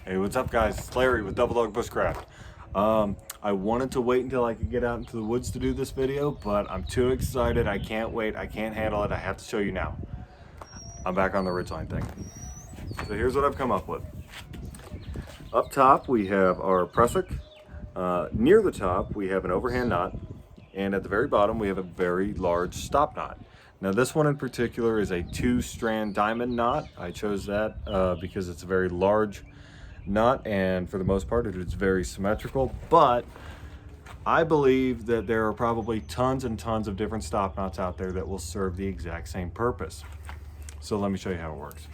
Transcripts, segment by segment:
Hey, what's up guys? It's Larry with Double Dog Bushcraft. I wanted to wait until I could get out into the woods to do this video, but I'm too excited. I can't wait. I can't handle it. I have to show you now. I'm back on the ridgeline thing. So here's what I've come up with. Up top, we have our prusik. Near the top, we have an overhand knot. And at the very bottom, we have a very large stop knot. Now this one in particular is a 2-strand diamond knot. I chose that because it's a very large knot, and for the most part it is very symmetrical, but I believe that there are probably tons and tons of different stop knots out there that will serve the exact same purpose. So let me show you how it works.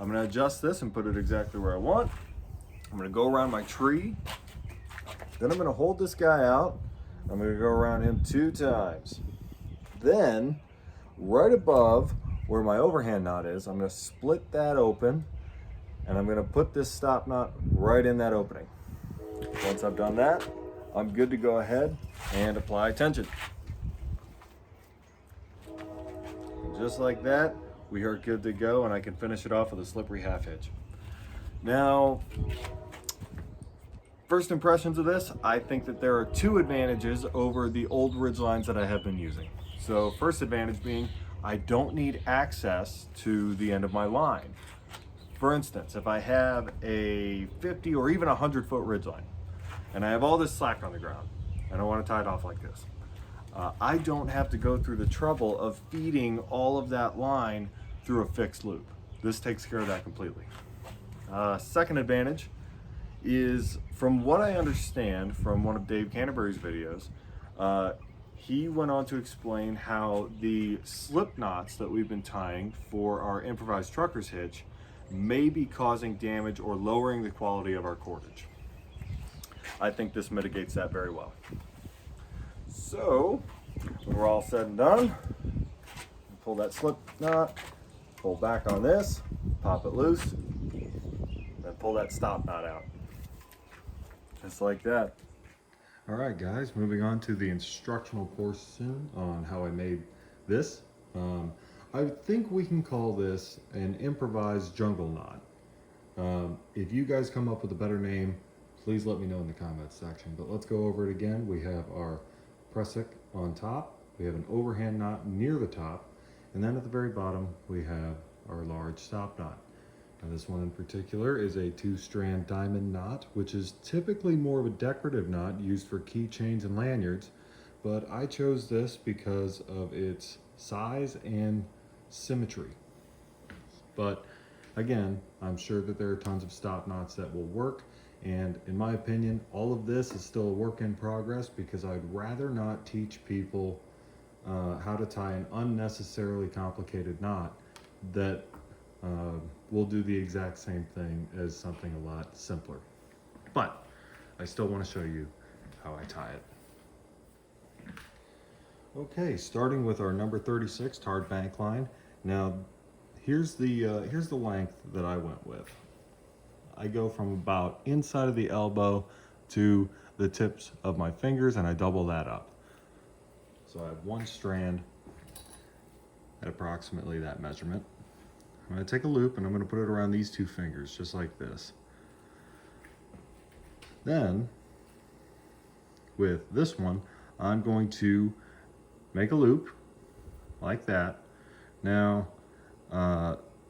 I'm going to adjust this and put it exactly where I want. I'm going to go around my tree, then I'm going to hold this guy out. I'm going to go around him 2 times. Then right above where my overhand knot is, I'm going to split that open, and I'm going to put this stop knot right in that opening. Once I've done that, I'm good to go ahead and apply tension. And just like that, we are good to go, and I can finish it off with a slippery half hitch. Now, first impressions of this, I think that there are 2 advantages over the old ridge lines that I have been using. So first advantage being, I don't need access to the end of my line. For instance, if I have a 50 or even 100-foot ridgeline, and I have all this slack on the ground, and I want to tie it off like this, I don't have to go through the trouble of feeding all of that line through a fixed loop. This takes care of that completely. Second advantage is, from what I understand from one of Dave Canterbury's videos, he went on to explain how the slip knots that we've been tying for our improvised trucker's hitch may be causing damage or lowering the quality of our cordage. I think this mitigates that very well. So, when we're all said and done, pull that slip knot, pull back on this, pop it loose, then pull that stop knot out. Just like that. All right guys, moving on to the instructional portion on how I made this. I think we can call this an improvised jungle knot. If you guys come up with a better name, please let me know in the comments section. But let's go over it again. We have our prusik on top, we have an overhand knot near the top, and then at the very bottom we have our large stop knot. Now this one in particular is a 2-strand diamond knot, which is typically more of a decorative knot used for keychains and lanyards, but I chose this because of its size and symmetry. But again, I'm sure that there are tons of stop knots that will work, and in my opinion, all of this is still a work in progress because I'd rather not teach people how to tie an unnecessarily complicated knot that will do the exact same thing as something a lot simpler. But I still want to show you how I tie it. Okay, starting with our number 36 tarred bank line. Now here's the length that I went with. I go from about inside of the elbow to the tips of my fingers, and I double that up. So I have 1 strand at approximately that measurement. I'm going to take a loop and I'm going to put it around these 2 fingers, just like this. Then, with this one, I'm going to make a loop like that. Now,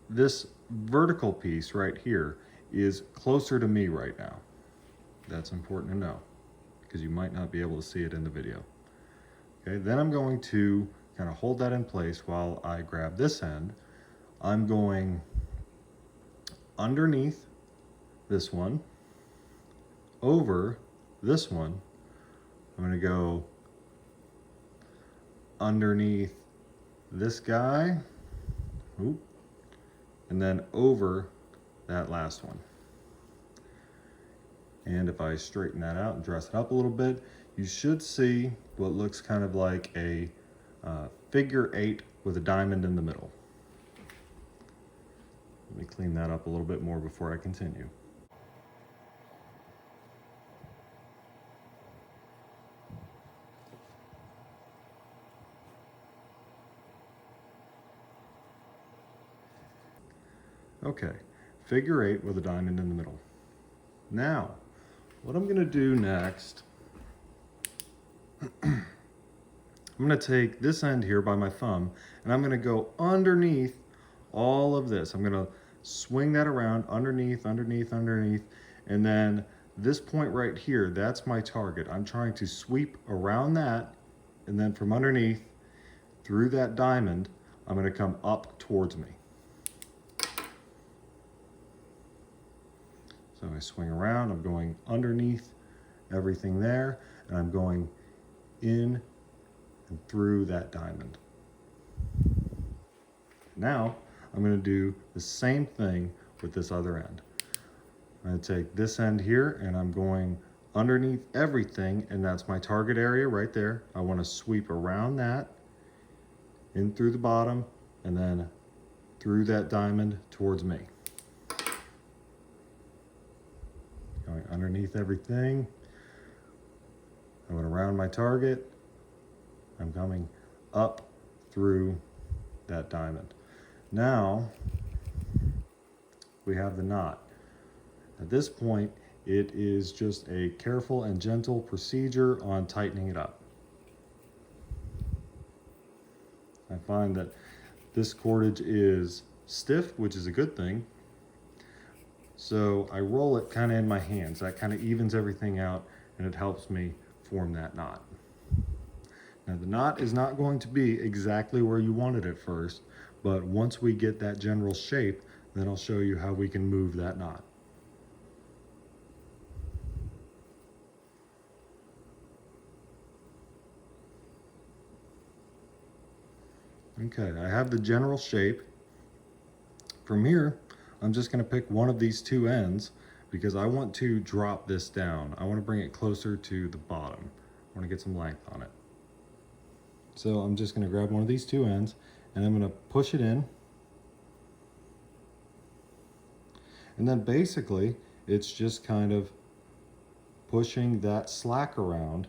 this vertical piece right here is closer to me right now. That's important to know because you might not be able to see it in the video. Okay, then I'm going to kind of hold that in place while I grab this end. I'm going underneath this one, over this one. I'm going to go underneath this guy, and then over that last one. And if I straighten that out and dress it up a little bit, you should see what looks kind of like a figure 8 with a diamond in the middle. Let me clean that up a little bit more before I continue. Okay, figure 8 with a diamond in the middle. Now, what I'm going to do next, I'm going to take this end here by my thumb, and I'm going to go underneath all of this. I'm going to swing that around underneath, underneath, underneath, and then this point right here, that's my target. I'm trying to sweep around that, and then from underneath, through that diamond, I'm going to come up towards me. So I swing around, I'm going underneath everything there, and I'm going in and through that diamond. Now, I'm going to do the same thing with this other end. I'm going to take this end here, and I'm going underneath everything, and that's my target area right there. I want to sweep around that, in through the bottom, and then through that diamond towards me. Going underneath everything. I went around my target. I'm coming up through that diamond. Now, we have the knot. At this point, it is just a careful and gentle procedure on tightening it up. I find that this cordage is stiff, which is a good thing. So I roll it kind of in my hands. That kind of evens everything out, and it helps me form that knot. Now the knot is not going to be exactly where you want it at first, but once we get that general shape, then I'll show you how we can move that knot. Okay, I have the general shape. From here, I'm just going to pick one of these two ends because I want to drop this down. I want to bring it closer to the bottom. I want to get some length on it. So I'm just going to grab one of these two ends and I'm going to push it in. And then basically, it's just kind of pushing that slack around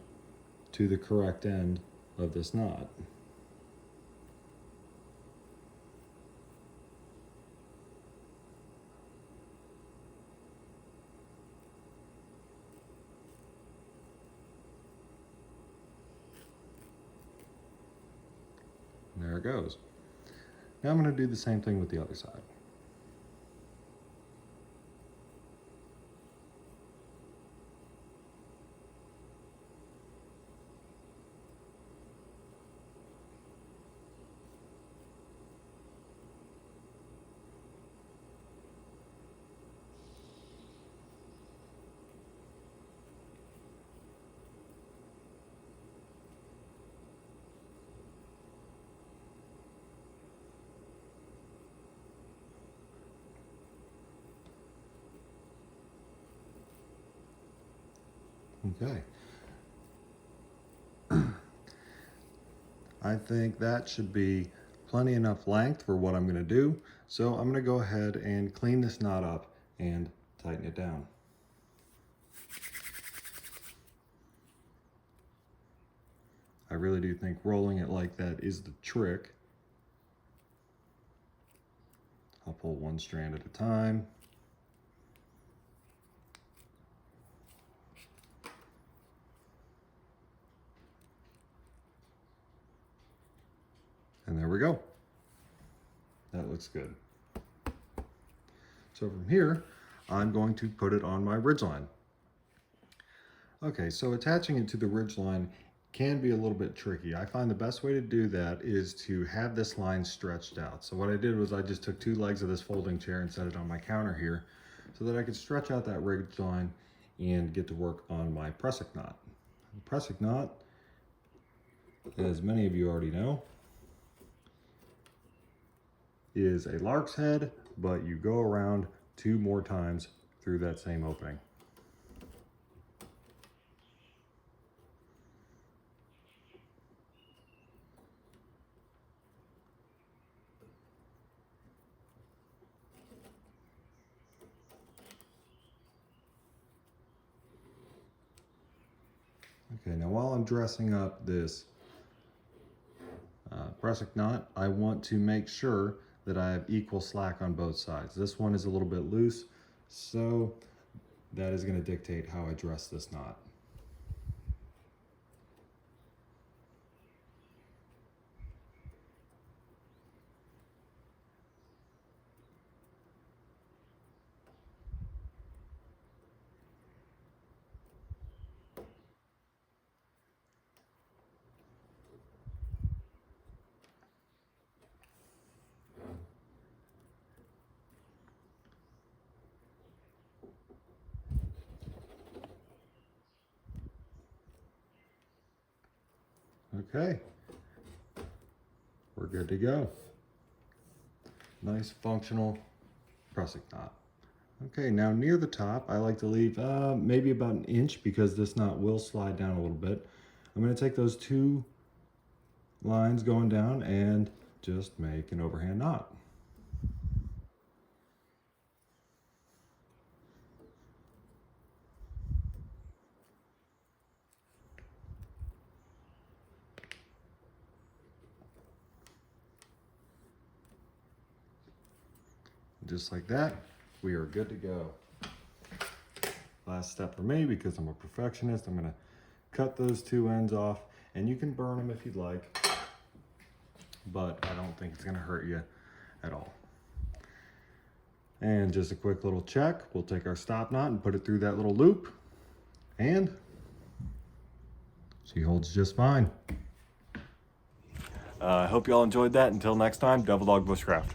to the correct end of this knot. There it goes. Now I'm going to do the same thing with the other side. Okay. I think that should be plenty enough length for what I'm going to do. So I'm going to go ahead and clean this knot up and tighten it down. I really do think rolling it like that is the trick. I'll pull one strand at a time. And there we go. That looks good. So from here, I'm going to put it on my ridgeline. Okay, so attaching it to the ridgeline can be a little bit tricky. I find the best way to do that is to have this line stretched out. So what I did was I just took two legs of this folding chair and set it on my counter here so that I could stretch out that ridgeline and get to work on my prusik knot. The prusik knot, as many of you already know, is a lark's head, but you go around 2 more times through that same opening. Okay, now while I'm dressing up this prusik knot, I want to make sure that I have equal slack on both sides. This one is a little bit loose, so that is going to dictate how I dress this knot. Okay, we're good to go. Nice functional pressing knot. Okay, now near the top, I like to leave maybe about an inch because this knot will slide down a little bit. I'm going to take those two lines going down and just make an overhand knot. Just like that, we are good to go. Last step for me, because I'm a perfectionist, I'm gonna cut those two ends off, and you can burn them if you'd like, but I don't think it's gonna hurt you at all. And just a quick little check, we'll take our stop knot and put it through that little loop, and she holds just fine. I hope you all enjoyed that. Until next time, Devil Dog Bushcraft.